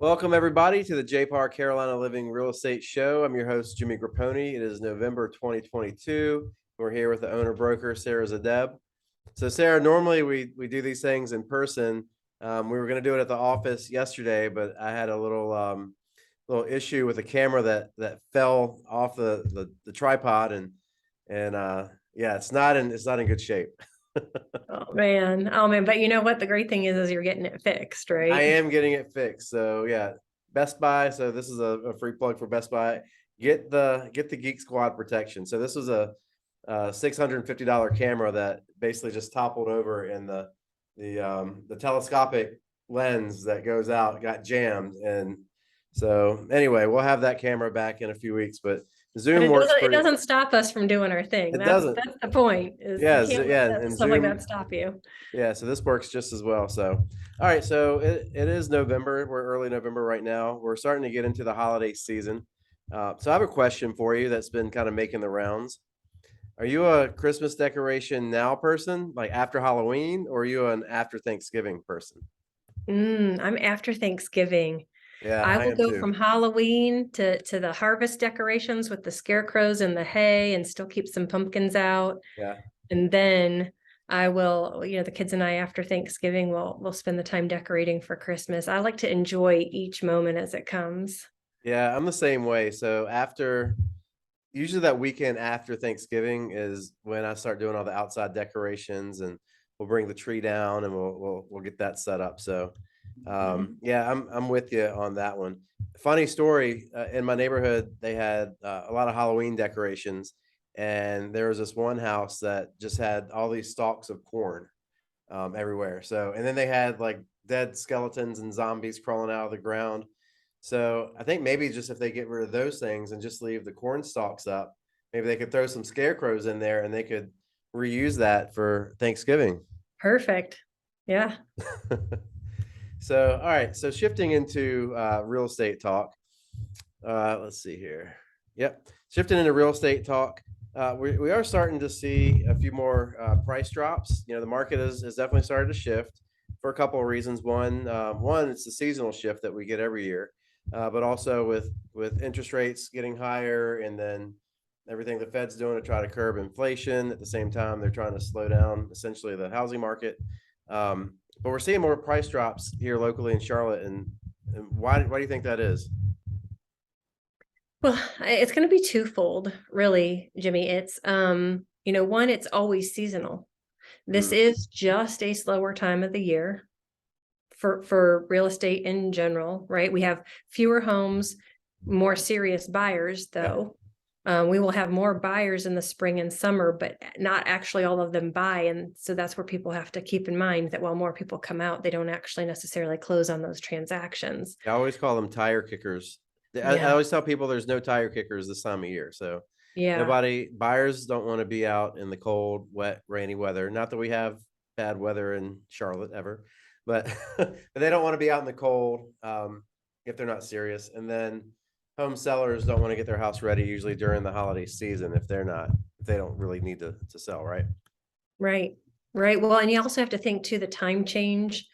Welcome, everybody, to the JPAR Carolina Living Real Estate Show. I'm your host, Jimmy Grappone. It is November 2022. We're here with the owner broker, Sarah Zdeb. So, Sarah, normally we do these things in person. We were going to do it at the office yesterday, but I had a little issue with a camera that fell off the tripod, and yeah, it's not in good shape. Oh man. But you know what? The great thing is you're getting it fixed, I right? am getting it fixed. So yeah, Best Buy. So this is a free plug for Best Buy. Get the Geek Squad protection. So this was a $650 camera that basically just toppled over, and the telescopic lens that goes out got jammed. And so anyway, we'll have that camera back in a few weeks, but But Zoom it works doesn't it pretty. doesn't stop us from doing our thing. It That's doesn't. that's the point, is you Yeah, can't yeah, let and stuff like Zoom. that stop you. Yeah, so this works just as well. So, all right, so it is November. We're early November right now. We're starting to get into the holiday season. So I have a question for you that's been kind of making the rounds. Are you a Christmas decoration now person, like after Halloween, or are you an after Thanksgiving person? I'm after Thanksgiving. Yeah, I I will am go too. from Halloween to the harvest decorations with the scarecrows and the hay and still keep some pumpkins out. Yeah. And then I will, the kids and I after Thanksgiving will spend the time decorating for Christmas. I like to enjoy each moment as it comes. Yeah, I'm the same way. So after usually that weekend after Thanksgiving is when I start doing all the outside decorations, and we'll bring the tree down and we'll get that set up. So yeah, I'm with you on that one. Funny story, in my neighborhood, they had a lot of Halloween decorations, and there was this one house that just had all these stalks of corn everywhere. So, and then they had like dead skeletons and zombies crawling out of the ground. So I think maybe just if they get rid of those things and just leave the corn stalks up, maybe they could throw some scarecrows in there and they could reuse that for Thanksgiving. Perfect. Yeah. So, all right. So shifting into real estate talk. Let's see here. Yep. Shifting into real estate talk. We are starting to see a few more price drops. The market has definitely started to shift for a couple of reasons. One, it's the seasonal shift that we get every year, but also with interest rates getting higher, and then everything the Fed's doing to try to curb inflation. At the same time, they're trying to slow down essentially the housing market. But we're seeing more price drops here locally in Charlotte, and why do you think that is? Well, it's going to be twofold, really, Jimmy. It's one, it's always seasonal. This Mm, is just a slower time of the year for real estate in general, right? We have fewer homes, more serious buyers, yeah. though. We will have more buyers in the spring and summer, but not actually all of them buy. And so that's where people have to keep in mind that while more people come out, they don't actually necessarily close on those transactions. I always call them tire kickers. I Yeah. always tell people there's no tire kickers this time of year. So Yeah. buyers don't want to be out in the cold, wet, rainy weather. Not that we have bad weather in Charlotte ever, but but they don't want to be out in the cold if they're not serious. And then home sellers don't want to get their house ready usually during the holiday season if they don't really need to sell, right? Right. Right. Well, and you also have to think too, the time change,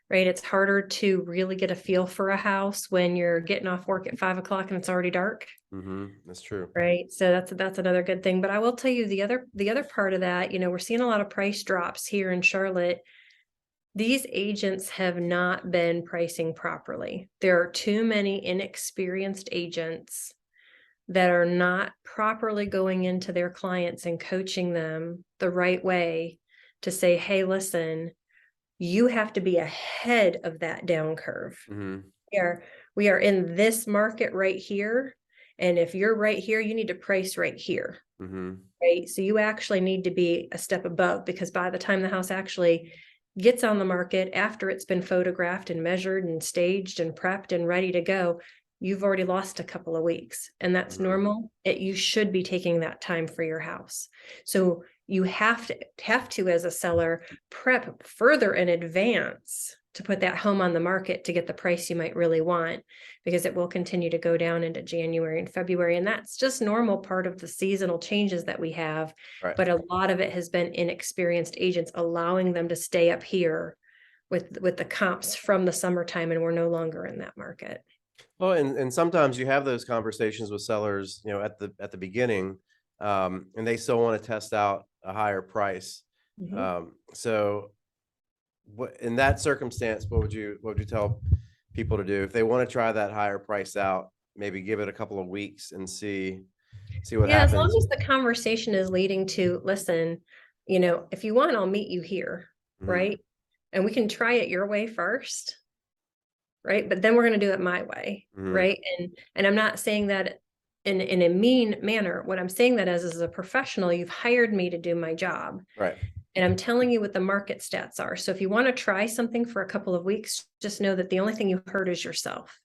right? It's harder to really get a feel for a house when you're getting off work at 5 o'clock and it's already dark. That's true. Right. So that's another good thing. But I will tell you the other part of that, we're seeing a lot of price drops here in Charlotte. These agents have not been pricing properly. There are too many inexperienced agents that are not properly going into their clients and coaching them the right way to say, hey, listen, you have to be ahead of that down curve. hmm We are in this market right here. And if you're right here, you need to price right here. hmm Right. So you actually need to be a step above, because by the time the house actually gets on the market, after it's been photographed and measured and staged and prepped and ready to go, you've already lost a couple of weeks, and that's hmm normal. You should be taking that time for your house. So you have to, as a seller, prep further in advance to put that home on the market to get the price you might really want, because it will continue to go down into January and February. And that's just normal part of the seasonal changes that we have. Right. But a lot of it has been inexperienced agents allowing them to stay up here with the comps from the summertime, and we're no longer in that market. Well, and sometimes you have those conversations with sellers, at the beginning, and they still want to test out a higher price. Mhm. So what in that circumstance, what would you tell people to do if they want to try that higher price out? Maybe give it a couple of weeks and see what Yeah, as long happens. as the conversation is leading to, listen, if you want, I'll meet you here, Mhm. right? And we can try it your way first, right? But then we're going to do it my way, Mhm. right? And I'm not saying that in a mean manner. What I'm saying that as a professional, you've hired me to do my job. Right. And I'm telling you what the market stats are. So if you want to try something for a couple of weeks, just know that the only thing you hurt is yourself.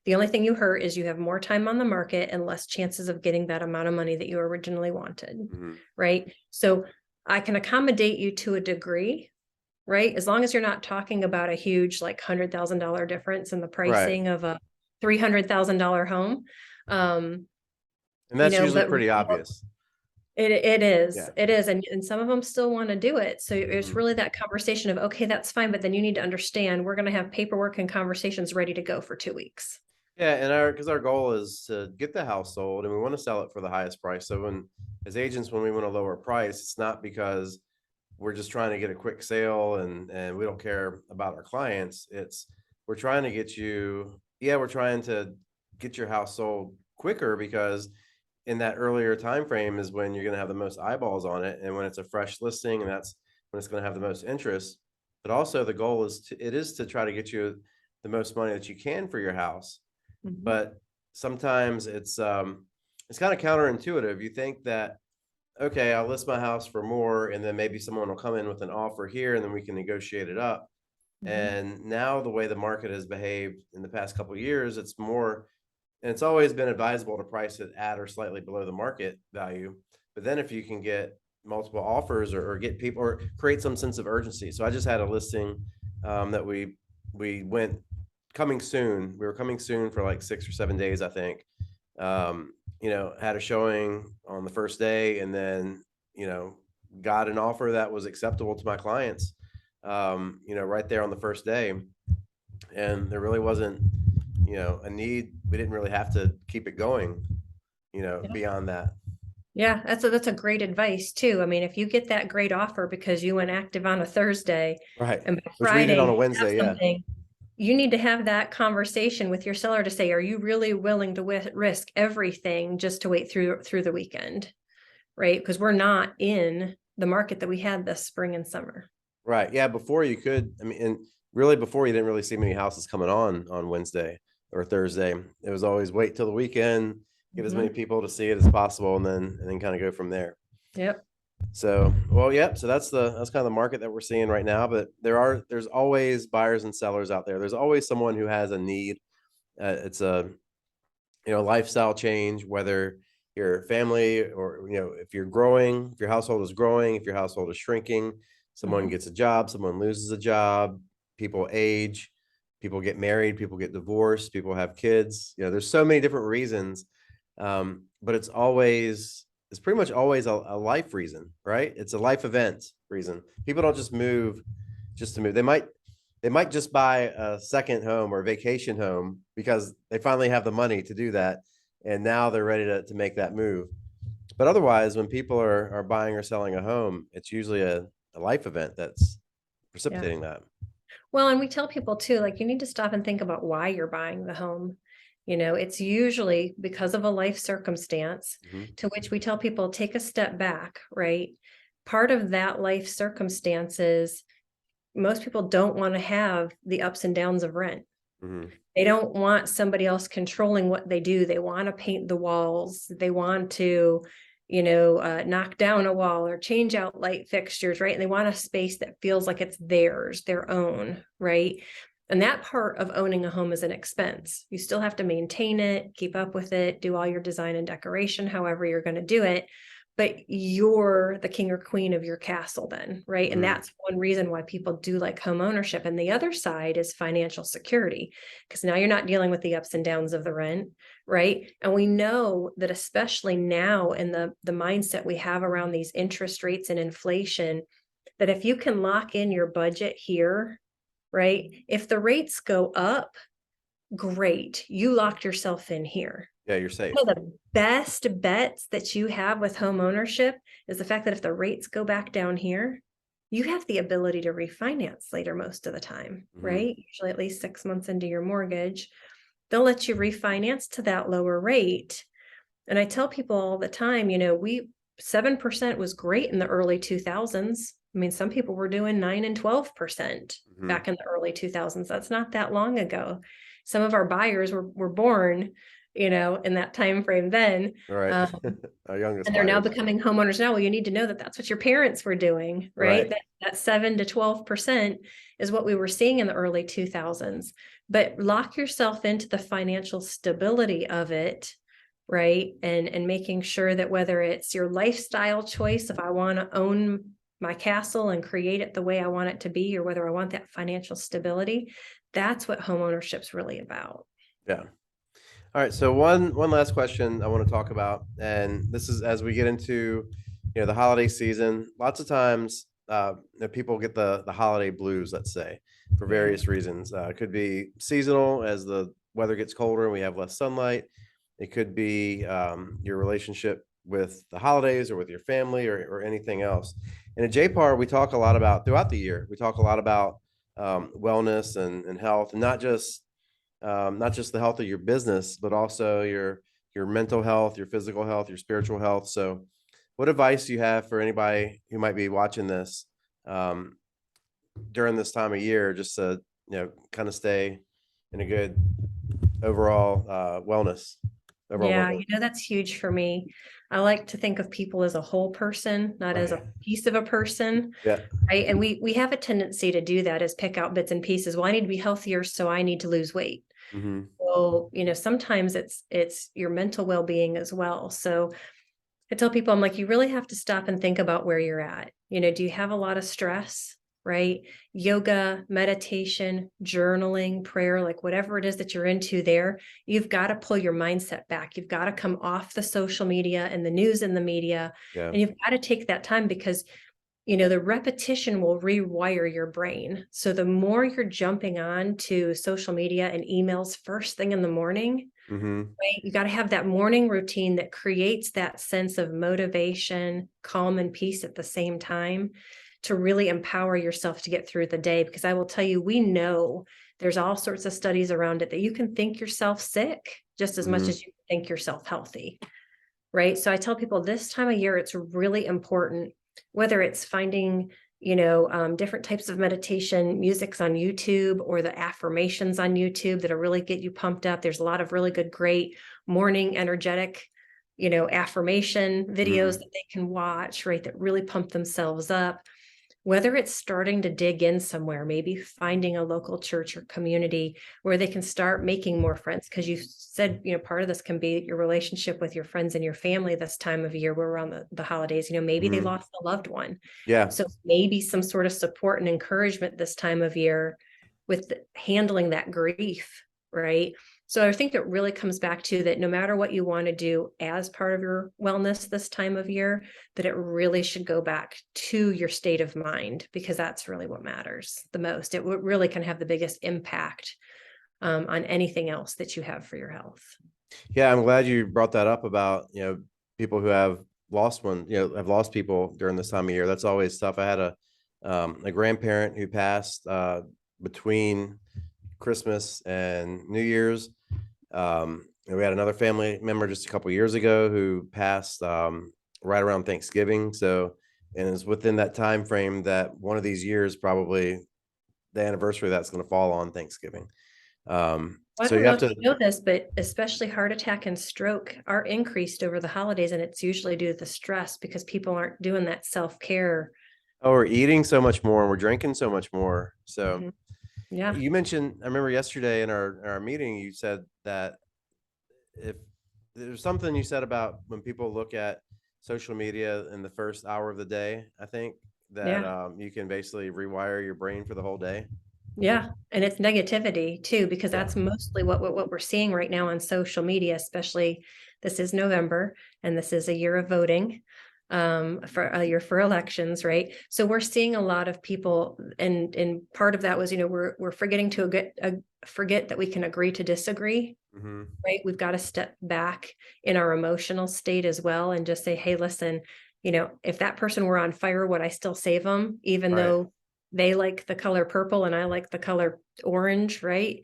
The only thing you hurt is you have more time on the market and less chances of getting that amount of money that you originally wanted, Mhm. right? So I can accommodate you to a degree, right? As long as you're not talking about a huge, like, $100,000 difference in the Right. pricing of a $300,000 home. Um, And that's usually but pretty obvious. it is, Yeah. and some of them still want to do it. So it's Mhm. really that conversation of, okay, that's fine, but then you need to understand we're going to have paperwork and conversations ready to go for 2 weeks. Yeah, and because our goal is to get the house sold, and we want to sell it for the highest price. So as agents, when we want to lower price, it's not because we're just trying to get a quick sale and we don't care about our clients. It's we're trying to get you, yeah, we're trying to get your house sold quicker because in that earlier time frame is when you're going to have the most eyeballs on it, and when it's a fresh listing, and that's when it's going to have the most interest. But also the goal is to try to get you the most money that you can for your house. Mhm. But sometimes it's kind of counterintuitive. You think that, okay, I'll list my house for more, and then maybe someone will come in with an offer here, and then we can negotiate it up. Mhm. And now the way the market has behaved in the past couple of years, it's more, and it's always been advisable to price it at or slightly below the market value. But then if you can get multiple offers, or get people, or create some sense of urgency. So I just had a listing that we went coming soon. We were coming soon for like 6 or 7 days, I think. Had a showing on the first day, and then, you know, got an offer that was acceptable to my clients, right there on the first day. And there really wasn't, a need. We didn't really have to keep it going, Yeah. beyond that. Yeah, that's a great advice too. I mean, if you get that great offer because you went active on a Thursday Right. and by Which we did Friday on a you have Wednesday. Yeah. something, you need to have that conversation with your seller to say, are you really willing to risk everything just to wait through the weekend? Right? Because we're not in the market that we had this spring and summer. Right. Yeah. Before you could, I mean, and really before you didn't really see many houses coming on Wednesday or Thursday. It was always wait till the weekend, get as many Mhm. people to see it as possible, and then kind of go from there. Yep. So, well, yep. So that's kind of the market that we're seeing right now. But there's always buyers and sellers out there. There's always someone who has a need. It's a lifestyle change, whether your family, or if you're growing, if your household is growing, if your household is shrinking, someone Mhm. gets a job, someone loses a job, people age, people get married, people get divorced, people have kids. There's so many different reasons, but it's pretty much always a life reason, right? It's a life event reason. People don't just move just to move. They might just buy a second home or vacation home because they finally have the money to do that, and now they're ready to make that move. But otherwise, when people are buying or selling a home, it's usually a life event that's Yeah. precipitating that. Well, and we tell people too, like, you need to stop and think about why you're buying the home. It's usually because of a life circumstance, Mhm. to which we tell people, take a step back, right? Part of that life circumstance is most people don't want to have the ups and downs of rent. Mhm. They don't want somebody else controlling what they do. They want to paint the walls. They want to, knock down a wall or change out light fixtures, right? And they want a space that feels like it's theirs, their own, right? And that part of owning a home is an expense. You still have to maintain it, keep up with it, do all your design and decoration, however you're going to do it. But you're the king or queen of your castle then, right? And Mhm. that's one reason why people do like home ownership. And the other side is financial security, because now you're not dealing with the ups and downs of the rent, right? And we know that especially now in the mindset we have around these interest rates and inflation, that if you can lock in your budget here, right? If the rates go up, great, you locked yourself in here. Yeah, you're safe. One of the best bets that you have with home ownership is the fact that if the rates go back down here, you have the ability to refinance later most of the time, Mhm. right? Usually at least 6 months into your mortgage, they'll let you refinance to that lower rate. And I tell people all the time, 7% was great in the early 2000s. I mean, some people were doing 9 and 12% Mhm. back in the early 2000s. That's not that long ago. Some of our buyers were born, in that time frame then. Right. Um, Our youngest and they're now buyers. becoming homeowners now. Well, you need to know that that's what your parents were doing, right? Right. That 7 to 12% is what we were seeing in the early 2000s. But lock yourself into the financial stability of it, right? And making sure that whether it's your lifestyle choice, if I want to own my castle and create it the way I want it to be, or whether I want that financial stability, that's what homeownership's really about. Yeah. All right. So one last question I want to talk about, and this is as we get into the holiday season. Lots of times, people get the holiday blues. Let's say for Yeah. various reasons. It could be seasonal as the weather gets colder and we have less sunlight. It could be your relationship with the holidays or with your family or anything else. And at JPAR, we talk a lot about throughout the year. We talk a lot about wellness and health, and not just the health of your business, but also your mental health, your physical health, your spiritual health. So, what advice do you have for anybody who might be watching this um, during this time of year, just to kind of stay in a good overall wellness, overall Yeah, wellness? that's huge for me. I like to think of people as a whole person, not as Right. a piece of a person, Yeah. right? And we have a tendency to do that, is pick out bits and pieces. Well, I need to be healthier, so I need to lose weight. Hmm. Well, sometimes it's your mental well-being as well. So I tell people, I'm like, you really have to stop and think about where you're at. Do you have a lot of stress, right? Yoga, meditation, journaling, prayer, like whatever it is that you're into there, you've got to pull your mindset back. You've got to come off the social media and the news and the media, Yeah. and you've got to take that time because the repetition will rewire your brain. So the more you're jumping on to social media and emails first thing in the morning, Hmm. right? You got to have that morning routine that creates that sense of motivation, calm, and peace at the same time to really empower yourself to get through the day. Because I will tell you, we know there's all sorts of studies around it that you can think yourself sick just as much Hmm. as you think yourself healthy, right? So I tell people this time of year, it's really important, whether it's finding, different types of meditation musics on YouTube or the affirmations on YouTube that'll really get you pumped up. There's a lot of really good, great morning energetic, affirmation videos Hmm. that they can watch, right? That really pump themselves up. Whether it's starting to dig in somewhere, maybe finding a local church or community where they can start making more friends. Because you said, part of this can be your relationship with your friends and your family this time of year. We're around the holidays, maybe they Hmm. lost a loved one. Yeah. So maybe some sort of support and encouragement this time of year with handling that grief, right? So I think it really comes back to that no matter what you want to do as part of your wellness this time of year, that it really should go back to your state of mind, because that's really what matters the most. It really can have the biggest impact on anything else that you have for your health. Yeah, I'm glad you brought that up about, people who have have lost people during this time of year. That's always tough. I had a grandparent who passed between Christmas and New Year's. And we had another family member just a couple years ago who passed right around Thanksgiving. So, and it's within that time frame that one of these years, probably the anniversary of that's going to fall on Thanksgiving. I So don't you know have if to. you know this, but especially heart attack and stroke are increased over the holidays, and it's usually due to the stress because people aren't doing that self-care. Oh, we're eating so much more and we're drinking so much more. So Mhm. Yeah. you mentioned, I remember yesterday in our meeting, you said that if there's something you said about when people look at social media in the first hour of the day, I think that Yeah. you can basically rewire your brain for the whole day. Yeah, and it's negativity too, because Yeah. that's mostly what we're seeing right now on social media, especially this is November and this is a year of voting. for elections, right? So we're seeing a lot of people, and part of that was, we're forgetting to forget that we can agree to disagree, right? We've got to step back in our emotional state as well and just say, hey, listen, if that person were on fire, would I still save them, even Right. though they like the color purple and I like the color orange, right?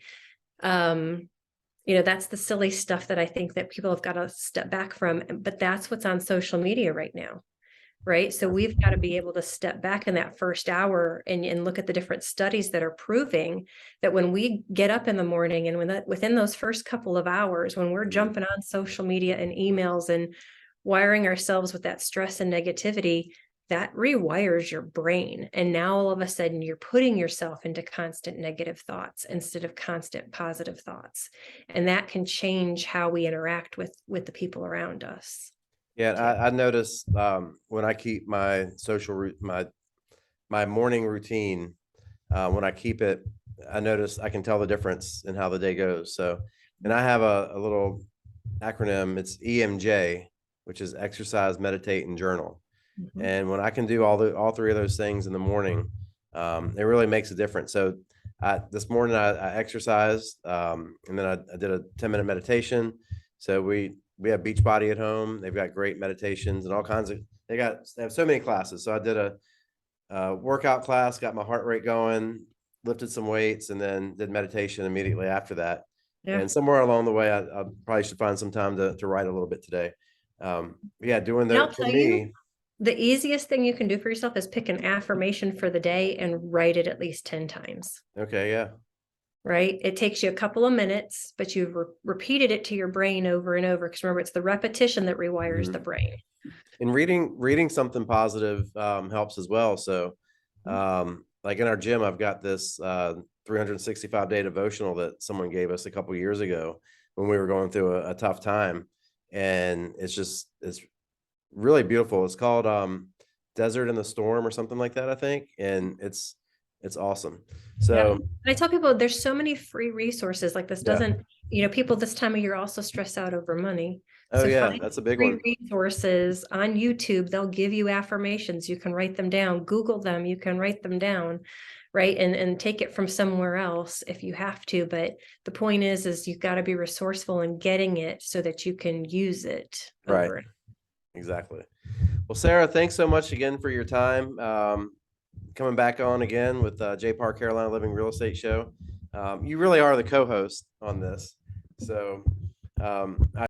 That's the silly stuff that I think that people have got to step back from, but that's what's on social media right now. Right. So we've got to be able to step back in that first hour and look at the different studies that are proving that when we get up in the morning and within those first couple of hours, when we're jumping on social media and emails and wiring ourselves with that stress and negativity, that rewires your brain. And now all of a sudden you're putting yourself into constant negative thoughts instead of constant positive thoughts. And that can change how we interact with the people around us. Yeah, I noticed when I keep my my morning routine, when I keep it, I notice I can tell the difference in how the day goes. So, and I have a little acronym. It's EMJ, which is exercise, meditate, and journal. And when I can do all three of those things in the morning, it really makes a difference. So, this morning I exercised, and then I did a 10-minute meditation. So we have Beachbody at home. They've got great meditations and all kinds of. They have so many classes. So I did a workout class, got my heart rate going, lifted some weights, and then did meditation immediately after that. Yeah. And somewhere along the way, I probably should find some time to write a little bit today. Yeah, doing And I'll that for tell you, me. the easiest thing you can do for yourself is pick an affirmation for the day and write it at least 10 times. Okay, yeah. Right? It takes you a couple of minutes, but you've repeated it to your brain over and over. Because remember, it's the repetition that rewires the brain. And reading something positive helps as well. So, like in our gym, I've got this 365-day devotional that someone gave us a couple years ago when we were going through a tough time, and it's really beautiful. It's called Desert in the Storm or something like that, I think, and it's awesome. So, and I tell people there's so many free resources like this. Doesn't people this time of year also stress out over money. oh So yeah, find that's a big free one. resources on YouTube. They'll give you affirmations. You can write them down. Google them. You can write them down, right? And take it from somewhere else if you have to. But the point is you've got to be resourceful in getting it so that you can use it Right. over. Exactly. Well, Sarah, thanks so much again for your time. Coming back on again with JPAR Carolina Living Real Estate Show. You really are the co-host on this. So I